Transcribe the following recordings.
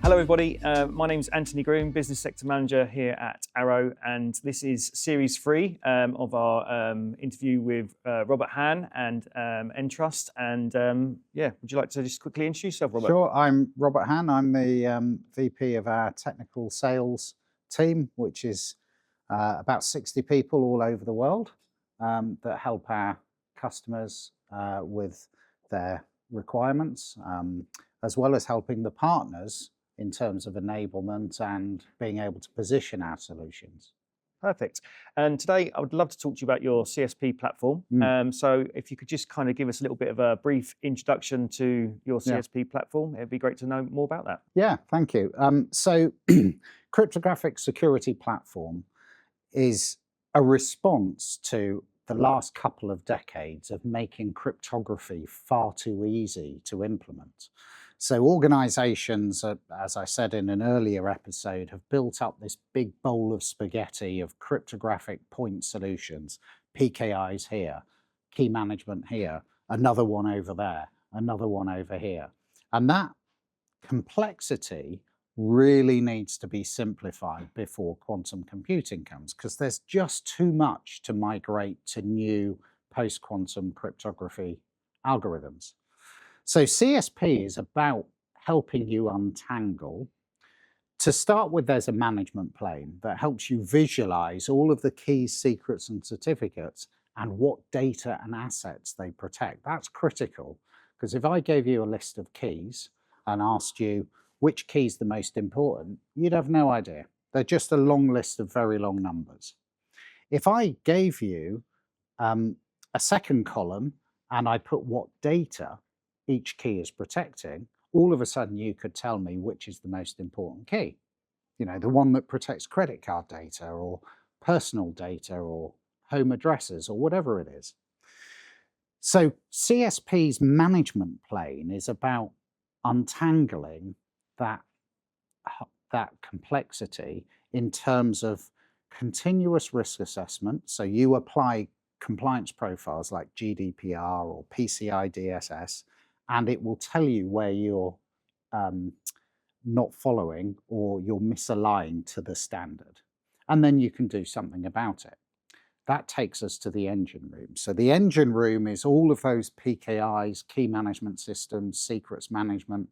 Hello everybody, my name's Anthony Groom, Business Sector Manager here at Arrow, and this is Series 3 of our interview with Robert Hann and Entrust. And yeah, would you like to just quickly introduce yourself, Robert? Sure, I'm Robert Hann. I'm the VP of our technical sales team, which is about 60 people all over the world that help our customers with their requirements, as well as helping the partners in terms of enablement and being able to position our solutions. Perfect. And today I would love to talk to you about your CSP platform. So if you could just kind of give us a little bit of a brief introduction to your CSP platform, it'd be great to know more about that. Yeah, thank you. So Cryptographic security platform is a response to the last couple of decades of making cryptography far too easy to implement. So organizations, as I said in an earlier episode, have built up this big bowl of spaghetti of cryptographic point solutions, PKIs here, key management here, another one over there, another one over here. And that complexity really needs to be simplified before quantum computing comes, because there's just too much to migrate to new post-quantum cryptography algorithms. So CSP is about helping you untangle. To start with, there's a management plane that helps you visualize all of the keys, secrets, and certificates and what data and assets they protect. That's critical, because if I gave you a list of keys and asked you which key is the most important, you'd have no idea. They're just a long list of very long numbers. If I gave you a second column and I put what data each key is protecting, all of a sudden you could tell me which is the most important key. You know, the one that protects credit card data or personal data or home addresses or whatever it is. So CSP's management plane is about untangling that complexity in terms of continuous risk assessment. So you apply compliance profiles like GDPR or PCI DSS, and it will tell you where you're not following or you're misaligned to the standard. And then you can do something about it. That takes us to the engine room. So the engine room is all of those PKIs, key management systems, secrets management,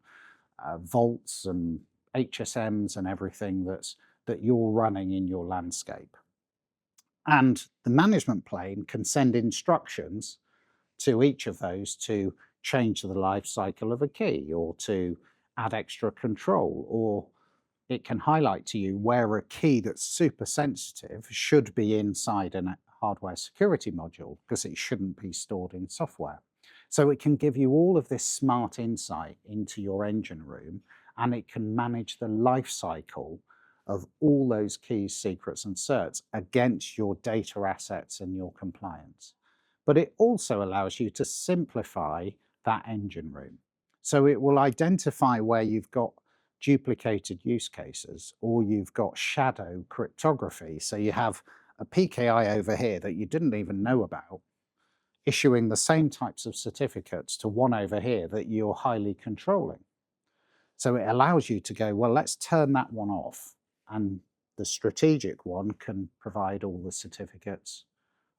vaults and HSMs and everything that you're running in your landscape. And the management plane can send instructions to each of those to change the life cycle of a key or to add extra control, or it can highlight to you where a key that's super sensitive should be inside a hardware security module because it shouldn't be stored in software. So it can give you all of this smart insight into your engine room, and it can manage the life cycle of all those keys, secrets, and certs against your data assets and your compliance. But it also allows you to simplify that engine room. So it will identify where you've got duplicated use cases or you've got shadow cryptography. So you have a PKI over here that you didn't even know about, issuing the same types of certificates to one over here that you're highly controlling. So it allows you to go, well, let's turn that one off, and the strategic one can provide all the certificates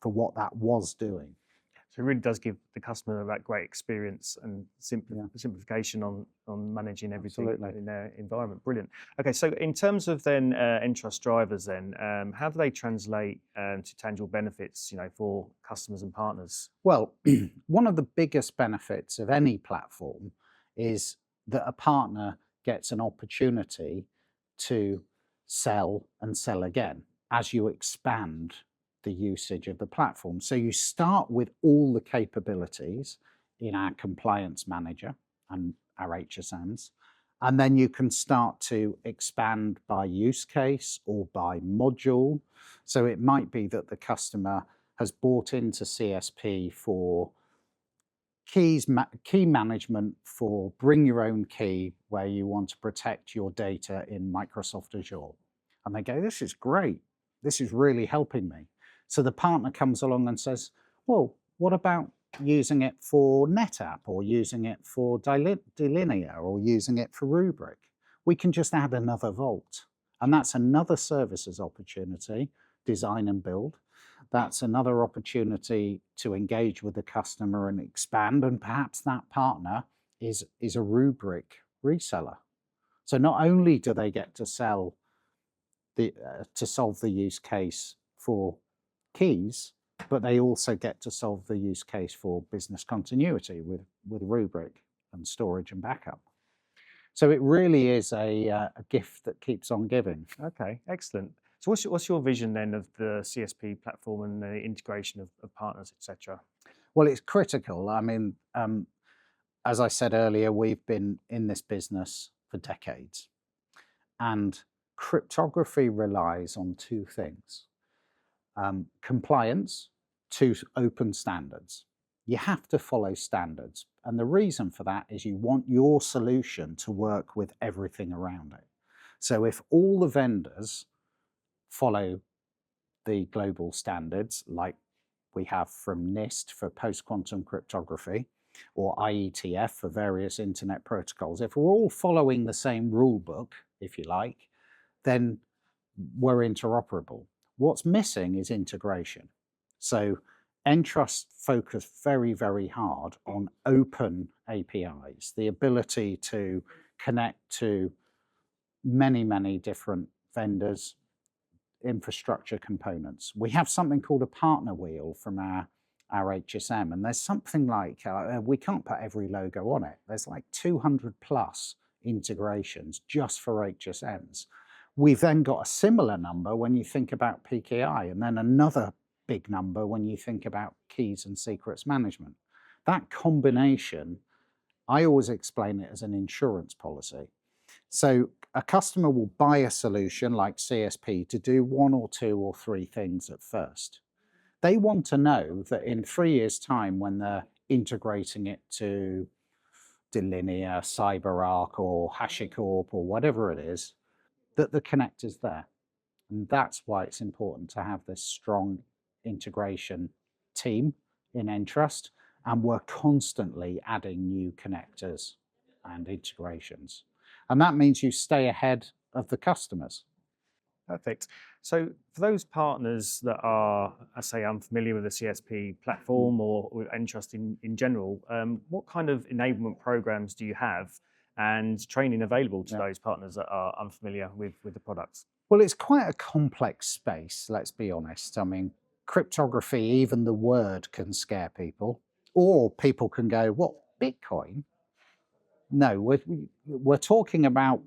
for what that was doing. So it really does give the customer that great experience and simplification on managing everything in their environment. Brilliant. Okay, so in terms of then Entrust drivers, then how do they translate to tangible benefits, for customers and partners? Well, one of the biggest benefits of any platform is that a partner gets an opportunity to sell and sell again as you expand the usage of the platform. So you start with all the capabilities in our compliance manager and our HSMs, and then you can start to expand by use case or by module. So it might be that the customer has bought into CSP for key management for bring your own key, where you want to protect your data in Microsoft Azure. And they go, this is great. This is really helping me. So the partner comes along and says, well, what about using it for NetApp or using it for Delinea or using it for Rubrik? we can just add another vault. And that's another services opportunity, design and build. That's another opportunity to engage with the customer and expand. And perhaps that partner is a rubric reseller. So not only do they get to sell to solve the use case for keys, but they also get to solve the use case for business continuity with rubric and storage and backup. So it really is a gift that keeps on giving. Okay, excellent. So what's your vision then of the CSP platform and the integration of partners, etc.? Well, it's critical. I mean, as I said earlier, we've been in this business for decades. And cryptography relies on two things. Compliance to open standards. You have to follow standards. And the reason for that is you want your solution to work with everything around it. So if all the vendors follow the global standards, like we have from NIST for post-quantum cryptography, or IETF for various internet protocols, if we're all following the same rule book, if you like, then we're interoperable. What's missing is integration. So Entrust focus very, very hard on open APIs, the ability to connect to many, many different vendors, infrastructure components. We have something called a partner wheel from our HSM, and there's something like, we can't put every logo on it, there's like 200 plus integrations just for HSMs. We've then got a similar number when you think about PKI, and then another big number when you think about keys and secrets management. That combination, I always explain it as an insurance policy. So a customer will buy a solution like CSP to do one or two or three things at first. They want to know that in 3 years' time, when they're integrating it to Delinea, CyberArk, or HashiCorp, or whatever it is, that the connector's there. And that's why it's important to have this strong integration team in Entrust, and we're constantly adding new connectors and integrations. And that means you stay ahead of the customers. Perfect. So for those partners that are, I say, unfamiliar with the CSP platform or with Entrust in general, what kind of enablement programs do you have and training available to those partners that are unfamiliar with the products? Well, it's quite a complex space, let's be honest. I mean, cryptography, even the word can scare people, or people can go, what, Bitcoin? No, we're talking about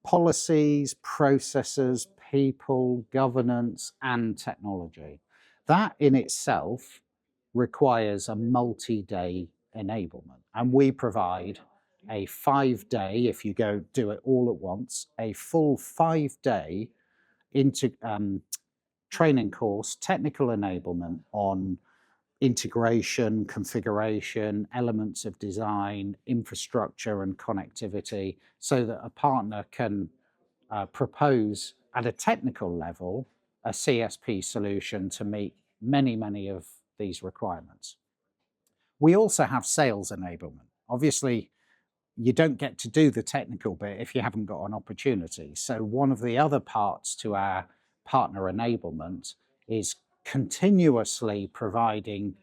policies, processes, people, governance, and technology. That in itself requires a multi-day enablement. And we provide a 5-day, if you go do it all at once, a full 5-day training course, technical enablement on integration, configuration, elements of design, infrastructure and connectivity, so that a partner can propose at a technical level a CSP solution to meet many, many of these requirements. We also have sales enablement. Obviously, you don't get to do the technical bit if you haven't got an opportunity. So one of the other parts to our partner enablement is continuously providing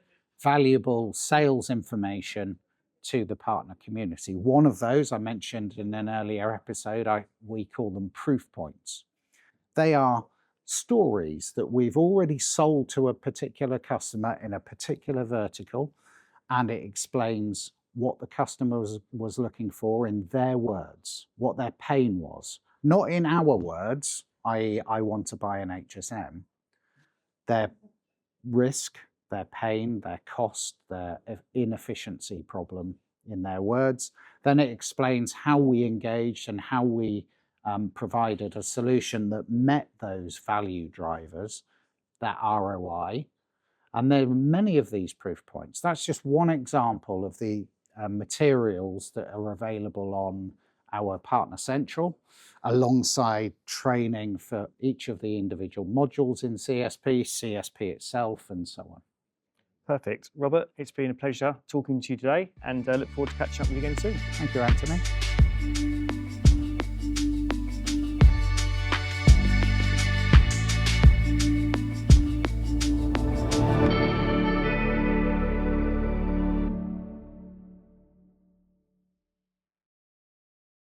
valuable sales information to the partner community. One of those I mentioned in an earlier episode, we call them proof points. They are stories that we've already sold to a particular customer in a particular vertical, and it explains what the customer was looking for in their words, what their pain was. Not in our words, I want to buy an HSM. Their risk, their pain, their cost, their inefficiency problem in their words. Then it explains how we engaged and how we provided a solution that met those value drivers, that ROI. And there are many of these proof points. That's just one example of the materials that are available on our Partner Central, alongside training for each of the individual modules in CSP, CSP itself, and so on. Perfect. Robert, it's been a pleasure talking to you today, and look forward to catching up with you again soon. Thank you, Anthony.